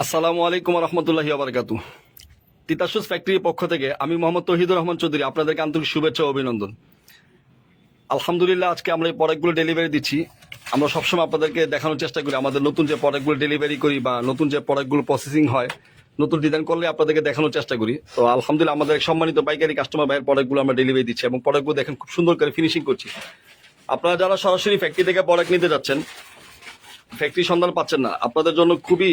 আসসালামু আলাইকুম রহমতুল্লাহি বারাকাতু। তিতাসুস ফ্যাক্টরির পক্ষ থেকে আমি মোহাম্মদ তৌহিদুর রহমান চৌধুরী আপনাদেরকে আন্তরিক শুভেচ্ছা ও অভিনন্দন। আলহামদুলিল্লাহ, আজকে আমরা এই প্রোডাক্টগুলো ডেলিভারি দিচ্ছি। আমরা সবসময় আপনাদেরকে দেখানোর চেষ্টা করি আমাদের নতুন যে প্রোডাক্টগুলো ডেলিভারি করি বা নতুন যে প্রোডাক্টগুলো প্রসেসিং হয়, নতুন ডিজাইন করলে আপনাদেরকে দেখানোর চেষ্টা করি। তো আলহামদুলিল্লাহ, আমাদের এক সম্মানিত পাইকারি কাস্টমার ভাইয়ের প্রোডাক্টগুলো আমরা ডেলিভারি দিচ্ছি এবং প্রোডাক্টগুলো দেখেন খুব সুন্দর করে ফিনিশিং করছি। আপনারা যারা সরাসরি ফ্যাক্টরি থেকে প্রোডাক্ট নিতে যাচ্ছেন, ফ্যাক্টরি সন্ধান পাচ্ছেন না, আপনাদের জন্য খুবই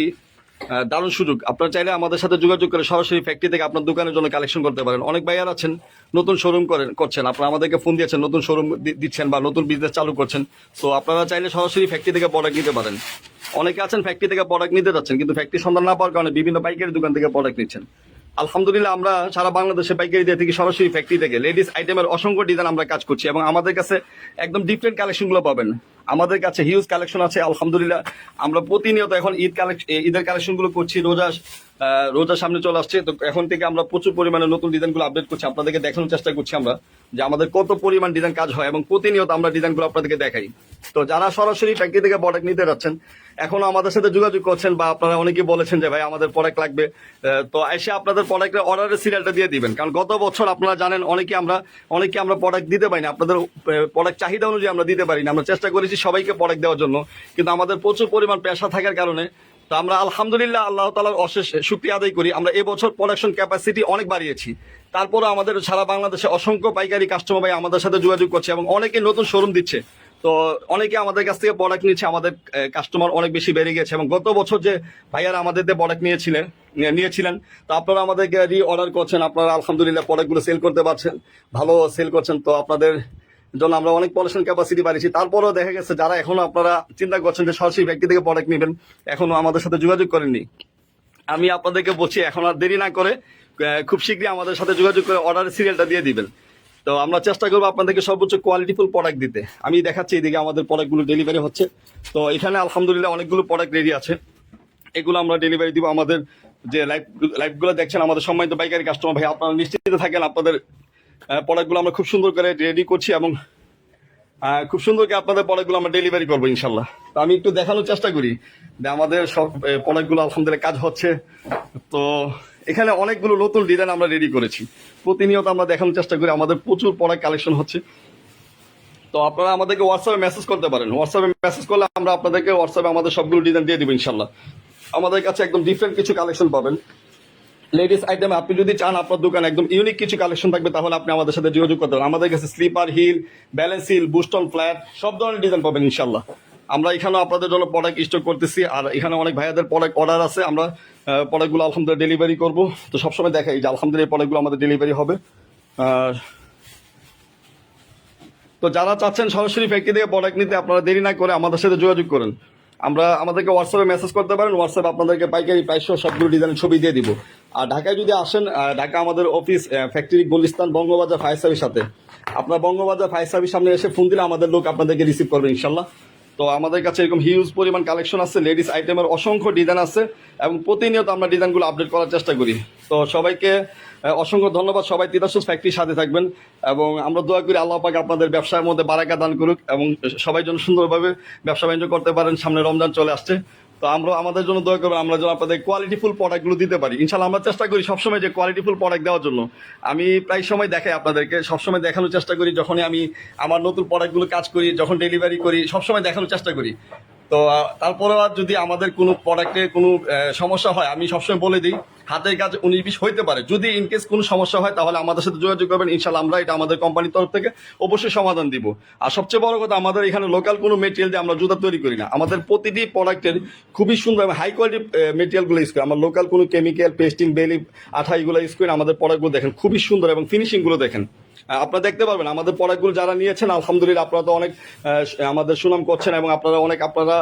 দারুণ সুযোগ। আপনারা চাইলে আমাদের সাথে যোগাযোগ করে সরাসরি ফ্যাক্টরি থেকে আপনার দোকানের জন্য কালেকশন করতে পারেন। অনেক ভাইয়ার আছেন নতুন শোরুম করছেন, আপনারা আমাদেরকে ফোন দিয়েছেন, নতুন শোরুম দিচ্ছেন বা নতুন বিজনেস চালু করছেন। সো আপনারা চাইলে সরাসরি ফ্যাক্টরি থেকে প্রোডাক্ট নিতে পারেন। অনেকে আছেন ফ্যাক্টরি থেকে প্রোডাক্ট নিতে যাচ্ছেন কিন্তু ফ্যাক্টরি সন্ধান না পাওয়ার কারণে বিভিন্ন পাইকারি দোকান থেকে প্রোডাক্ট নিচ্ছেন। আলহামদুলিল্লাহ, আমরা সারা বাংলাদেশে পাইকারি দিয়ে থেকে সরাসরি ফ্যাক্টরি থেকে লেডিস আইটেমের অসংখ্য ডিজাইন আমরা কাজ করছি এবং আমাদের কাছে একদম ডিফারেন্ট কালেকশনগুলো পাবেন। আমাদের কাছে হিউজ কালেকশন আছে। আলহামদুলিল্লাহ, আমরা প্রতিনিয়ত এখন ঈদের কালেকশনগুলো করছি। রোজা সামনে চলে আসছে, তো এখন থেকে আমরা প্রচুর পরিমাণে নতুন ডিজাইনগুলো আপডেট করছি, আপনাদেরকে দেখানোর চেষ্টা করছি আমরা যে আমাদের কত পরিমাণ ডিজাইন কাজ হয় এবং প্রতিনিয়ত আমরা ডিজাইনগুলো আপনাদেরকে দেখাই। তো যারা সরাসরি ফ্যাক্টরি থেকে প্রোডাক্ট নিতে যাচ্ছেন, এখনো আমাদের সাথে যোগাযোগ করছেন বা আপনারা অনেকেই বলেছেন যে ভাই আমাদের প্রোডাক্ট লাগবে, তো এসে আপনাদের প্রোডাক্টের অর্ডারের সিরিয়ালটা দিয়ে দিবেন। কারণ গত বছর আপনারা জানেন অনেকে আমরা প্রোডাক্ট দিতে পারি না, আপনাদের প্রোডাক্ট চাহিদা অনুযায়ী আমরা দিতে পারি না। আমরা চেষ্টা করেছি সবাইকে প্রোডাক্ট দেওয়ার জন্য, কিন্তু আমাদের প্রচুর পরিমাণ পেশা থাকার কারণে তো আমরা আলহামদুলিল্লাহ আল্লাহ তাআলার অশেষ শুকরিয়া আদায় করি। আমরা এবছর প্রোডাকশন ক্যাপাসিটি অনেক বাড়িয়েছি। তারপরে আমাদের সারা বাংলাদেশে অসংখ্য পাইকারি কাস্টমার ভাই আমাদের সাথে যোগাযোগ করছে এবং অনেকে নতুন শোরুম দিচ্ছে। তো অনেকে আমাদের কাছ থেকে প্রোডাক্ট নিচ্ছে, আমাদের কাস্টমার অনেক বেশি বেড়ে গেছে এবং গত বছর যে ভাইয়ারা আমাদের দিয়ে প্রোডাক্ট নিয়েছিলেন, তো আপনারা আমাদেরকে অর্ডার করছেন, আপনারা আলহামদুলিল্লাহ প্রোডাক্টগুলো সেল করতে পারছেন, ভালো সেল করছেন। তো আপনাদের জন্য আমরা অনেক প্রোডাকশন ক্যাপাসিটি বাড়িয়েছি। তারপরেও দেখা গেছে যারা এখনো আপনারা চিন্তা করছেন যে সরাসরি ব্যক্তি থেকে প্রোডাক্ট নেবেন, এখনো আমাদের সাথে যোগাযোগ করেননি, আমি আপনাদেরকে বলছি এখন আর দেরি না করে খুব শীঘ্রই আমাদের সাথে যোগাযোগ করে অর্ডারের সিরিয়ালটা দিয়ে দিবেন। তো আমরা চেষ্টা করবো আপনাদেরকে সর্বোচ্চ কোয়ালিটিফুল প্রোডাক্ট দিতে। আমি দেখাচ্ছি এদিকে আমাদের প্রোডাক্টগুলো ডেলিভারি হচ্ছে। তো এখানে আলহামদুলিল্লাহ অনেকগুলো প্রোডাক্ট রেডি আছে, এগুলো আমরা ডেলিভারি দিব। আমাদের যে লাইভগুলো দেখছেন আমাদের সম্মানিত পাইকারি কাস্টমার ভাই, আপনারা নিশ্চিত থাকেন আপনাদের প্রোডাক্টগুলো আমরা খুব সুন্দর করে রেডি করছি এবং খুব সুন্দর করে আপনাদের প্রোডাক্টগুলো আমরা ডেলিভারি করবো ইনশাল্লাহ। তো আমি একটু দেখানোর চেষ্টা করি যে আমাদের সব প্রোডাক্টগুলো আলহামদুলিল্লাহ কাজ হচ্ছে। তো এখানে অনেকগুলো নতুন ডিজাইন আমরা রেডি করেছি, প্রতিনিয়ত আমরা দেখানোর চেষ্টা করি, আমাদের প্রচুর প্রোডাক্ট কালেকশন হচ্ছে। তো আপনারা আমাদেরকে হোয়াটসঅ্যাপে মেসেজ করতে পারেন, হোয়াটসঅ্যাপে মেসেজ করলে আমরা আপনাদেরকে হোয়াটসঅ্যাপে আমাদের সবগুলো ডিজাইন দিয়ে দিব ইনশাল্লাহ। আমাদের কাছে একদম ডিফারেন্ট কিছু কালেকশন পাবেন লেডিস আইটেম। আপনি যদি চান আপনার দোকানে একদম ইউনিক কিছু কালেকশন থাকবে, তাহলে আপনি আমাদের সাথে যোগাযোগ করতে পারেন। আমাদের কাছে স্লিপার, হিল, ব্যালেন্স হিল, বুস্টন, ফ্ল্যাট সব ধরনের ডিজাইন পাবেন ইনশাল্লাহ। আমরা এখানেও আপনাদের জন্য প্রোডাক্ট স্টক করতেছি, আর এখানে অনেক ভাইয়াদের প্রোডাক্ট অর্ডার আছে, আমরা প্রোডাক্টগুলো আলহামদুলিল্লাহ ডেলিভারি করবো। তো সবসময় দেখাই যে আলহামদুলিল্লাহ প্রোডাক্টগুলো আমাদের ডেলিভারি হবে। তো যারা চাচ্ছেন সরাসরি ফ্যাক্টরি থেকে প্রোডাক্ট নিতে, আপনারা দেরি না করে আমাদের সাথে যোগাযোগ করেন। আমাদেরকে হোয়াটসঅ্যাপে মেসেজ করতে পারেন, হোয়াটসঅ্যাপে আপনাদেরকে পাইকারি প্রাইস সবগুলো ডিজাইনের ছবি দিয়ে দিব। আর ঢাকায় যদি আসেন, ঢাকা আমাদের office factory Gulistan Bangabazar fire service সাথে। আপনার বঙ্গবাজার ফায়ার সার্ভিস সামনে এসে ফোন দিলে আমাদের লোক আপনাদেরকে রিসিভ করবে ইনশাল্লাহ। তো আমাদের কাছে এরকম হিউজ পরিমাণ কালেকশন আছে, লেডিস আইটেমের অসংখ্য ডিজাইন আছে এবং প্রতিনিয়ত আমরা ডিজাইনগুলো আপডেট করার চেষ্টা করি। তো সবাইকে অসংখ্য ধন্যবাদ। সবাই তিতাসুস ফ্যাক্টরির সাথে থাকবেন এবং আমরা দোয়া করি আল্লাহ পাক আপনাদের ব্যবসার মধ্যে বারাকা দান করুক এবং সবাই যেন সুন্দরভাবে ব্যবসা বাণিজ্য করতে পারেন। সামনে রমজান চলে আসছে, তো আমরা আমাদের জন্য দোয়া করবেন, আমরা যেন আপনাদের কোয়ালিটিফুল প্রোডাক্টগুলো দিতে পারি ইনশাল্লাহ। আমরা চেষ্টা করি সবসময় যে কোয়ালিটিফুল প্রোডাক্ট দেওয়ার জন্য। আমি প্রায় সময় দেখাই আপনাদেরকে, সবসময় দেখানোর চেষ্টা করি যখনই আমি আমার নতুন প্রোডাক্টগুলো কাজ করি, যখন ডেলিভারি করি, সবসময় দেখানোর চেষ্টা করি। তো তারপরেও যদি আমাদের কোনো প্রোডাক্টে কোনো সমস্যা হয়, আমি সবসময় বলে দিই হাতের কাজ 19-20 হইতে পারে। যদি ইনকেস কোনো সমস্যা হয় তাহলে আমাদের সাথে যোগাযোগ করবেন ইনশাল্লাহ, আমরা এটা আমাদের কোম্পানির তরফ থেকে অবশ্যই সমাধান দিব। আর সবচেয়ে বড় কথা, আমাদের এখানে লোকাল কোনো মেটেরিয়াল দিয়ে আমরা জুতা তৈরি করি না। আমাদের প্রতিটি প্রোডাক্টের খুবই সুন্দর এবং হাই কোয়ালিটি মেটেরিয়ালগুলো ইউজ করি। আমরা লোকাল কোনো কেমিক্যাল, পেস্টিং, বেলি, আঠা এগুলো ইউজ করি না। আমাদের প্রোডাক্টগুলো দেখেন খুবই সুন্দর এবং ফিনিশিংগুলো দেখেন, আপনারা দেখতে পারবেন। আমাদের প্রোডাক্টগুলো যারা নিয়েছেন আলহামদুলিল্লাহ আপনারা তো অনেক আমাদের সুনাম করছেন এবং আপনারা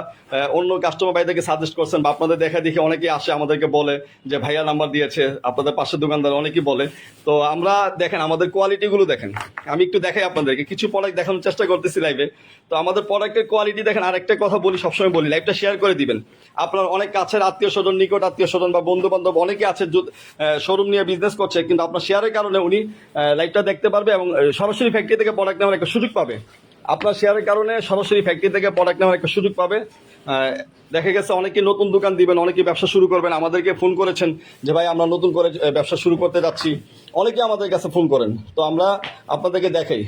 অন্য কাস্টমার ভাইদেরকে সাজেস্ট করছেন বা আপনাদের দেখা দেখে অনেকেই আসে আমাদেরকে বলে যে ভাইয়া নাম্বার দিয়েছে, আপনাদের পাশের দোকানদার অনেকেই বলে। তো আমরা দেখেন আমাদের কোয়ালিটিগুলো দেখেন, আমি একটু দেখাই আপনাদেরকে, কিছু প্রোডাক্ট দেখানোর চেষ্টা করতেছি লাইভে। তো আমাদের প্রোডাক্টের কোয়ালিটি দেখেন। আর একটা কথা বলি, সবসময় বলি লাইভটা শেয়ার করে দিবেন। আপনার অনেক কাছের আত্মীয় স্বজন, নিকট আত্মীয় স্বজন বা বন্ধু বান্ধব অনেকে আছে শোরুম নিয়ে বিজনেস করছে, কিন্তু আপনার শেয়ারের কারণে উনি লাইভটা দেখতে পারবে এবং সরাসরি ফ্যাক্টরি থেকে প্রোডাক্ট নেওয়ার একটা সুযোগ পাবে। আপনার শেয়ারের কারণে সরাসরি ফ্যাক্টরি থেকে প্রোডাক্ট নেওয়ার একটা সুযোগ পাবে। দেখা গেছে অনেকে নতুন দোকান দিবেন, অনেকে ব্যবসা শুরু করবেন, আমাদেরকে ফোন করেছেন যে ভাই আমরা নতুন করে ব্যবসা শুরু করতে যাচ্ছি, অনেকে আমাদের কাছে ফোন করেন। তো আমরা আপনাদেরকে দেখাই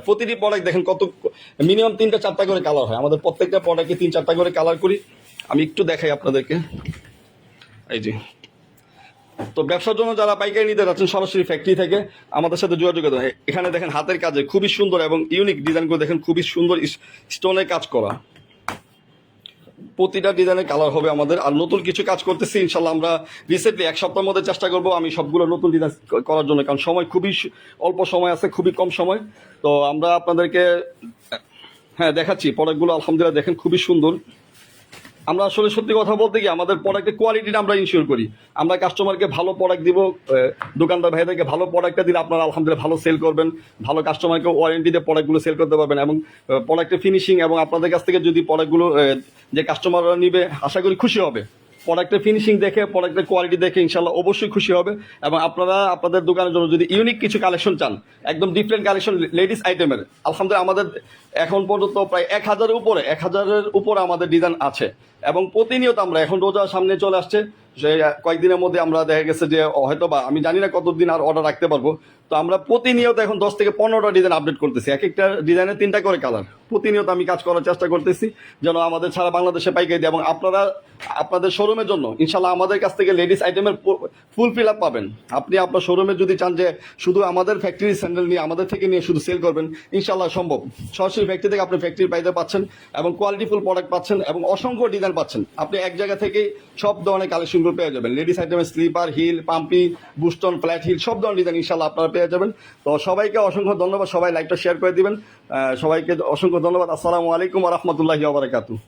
প্রতিটি প্রোডাক্ট দেখেন কত মিনিমাম 3টা 4টা করে কালার হয়, আমাদের প্রত্যেকটা প্রোডাক্টে 3-4টা করে কালার করি। আমি একটু দেখাই আপনাদেরকে, এই যে। তো ব্যবসার জন্য যারা পাইকারি নিতে যাচ্ছেন সরাসরি ফ্যাক্টরি থেকে আমাদের সাথে যোগাযোগ করতে হয়। এখানে দেখেন হাতের কাজে খুবই সুন্দর এবং ইউনিক ডিজাইন করে দেখেন, খুবই সুন্দর স্টোনের কাজ করা, প্রতিটা ডিজাইনের কালার হবে আমাদের। আর নতুন কিছু কাজ করতেছি ইনশাল্লাহ, আমরা রিসেন্টলি 1 সপ্তাহের মধ্যে চেষ্টা করব আমি সবগুলো নতুন ডিজাইন করার জন্য, কারণ সময় খুবই অল্প সময় আছে, খুবই কম সময়। তো আমরা আপনাদেরকে হ্যাঁ দেখাচ্ছি প্রোডাক্টগুলো, আলহামদুলিল্লাহ দেখেন খুবই সুন্দর। আমরা আসলে সত্যি কথা বলতে কি আমাদের প্রোডাক্টের কোয়ালিটিটা আমরা ইনশিওর করি, আমরা কাস্টমারকে ভালো প্রোডাক্ট দিব, দোকানদার ভাইদেরকে ভালো প্রোডাক্টটা দিলে আপনারা আলহামদুলিল্লাহ ভালো সেল করবেন, ভালো কাস্টমারকে ওয়ারেন্টি দিয়ে প্রোডাক্টগুলো সেল করতে পারবেন। এবং প্রোডাক্টের ফিনিশিং এবং আপনাদের কাছ থেকে যদি প্রোডাক্টগুলো যে কাস্টমাররা নিবে আশা করি খুশি হবে, প্রোডাক্টের ফিনিশিং দেখে প্রোডাক্টের কোয়ালিটি দেখে ইনশাল্লাহ অবশ্যই খুশি হবে। এবং আপনারা আপনাদের দোকানের জন্য যদি ইউনিক কিছু কালেকশন চান, একদম ডিফারেন্ট কালেকশন লেডিস আইটেমের, আলহামদুলিল্লাহ আমাদের এখন পর্যন্ত প্রায় 1000-এর উপরে আমাদের ডিজাইন আছে। এবং প্রতিনিয়ত আমরা এখন রোজা সামনে চলে আসছে, যে কয়েকদিনের মধ্যে আমরা দেখা গেছে যে হয়তো বা আমি জানি না কতদিন আর অর্ডার রাখতে পারবো। তো আমরা প্রতিনিয়ত এখন 10 থেকে 15টা ডিজাইন আপডেট করতেছি, এক একটা ডিজাইনে 3টা করে কালার। প্রতিনিয়ত আমি কাজ করার চেষ্টা করতেছি যেন আমাদের সারা বাংলাদেশে পাইকারি দিই। এবং আপনারা আপনাদের শোরুমের জন্য ইনশাল্লাহ আমাদের কাছ থেকে লেডিস আইটেমের ফুল ফিল আপ পাবেন। আপনি আপনার শোরুমে যদি চান যে শুধু আমাদের ফ্যাক্টরি স্যান্ডেল নিয়ে আমাদের থেকে নিয়ে শুধু সেল করবেন, ইনশাল্লাহ সম্ভব। সরাসরি ফ্যাক্টরি থেকে আপনি ফ্যাক্টরির পাইতে পাচ্ছেন এবং কোয়ালিটিফুল প্রোডাক্ট পাচ্ছেন এবং অসংখ্য ডিজাইন পাচ্ছেন। আপনি এক জায়গা থেকেই সব ধরনের কালেকশনগুলো পেয়ে যাবেন, লেডিস আইটেমের স্লিপার, হিল, পাম্পি, বুস্টন, ফ্ল্যাট হিল, সব ধরনের ডিজাইন ইনশাল্লাহ আপনারা পেয়ে যাবেন। তো সবাইকে অসংখ্য ধন্যবাদ, সবাই লাইকটা শেয়ার করে দিবেন, সবাইকে অসংখ্য ধন্যবাদ। আসসালামু আলাইকুম ওয়া রাহমাতুল্লাহি ওয়া বারাকাতুহু।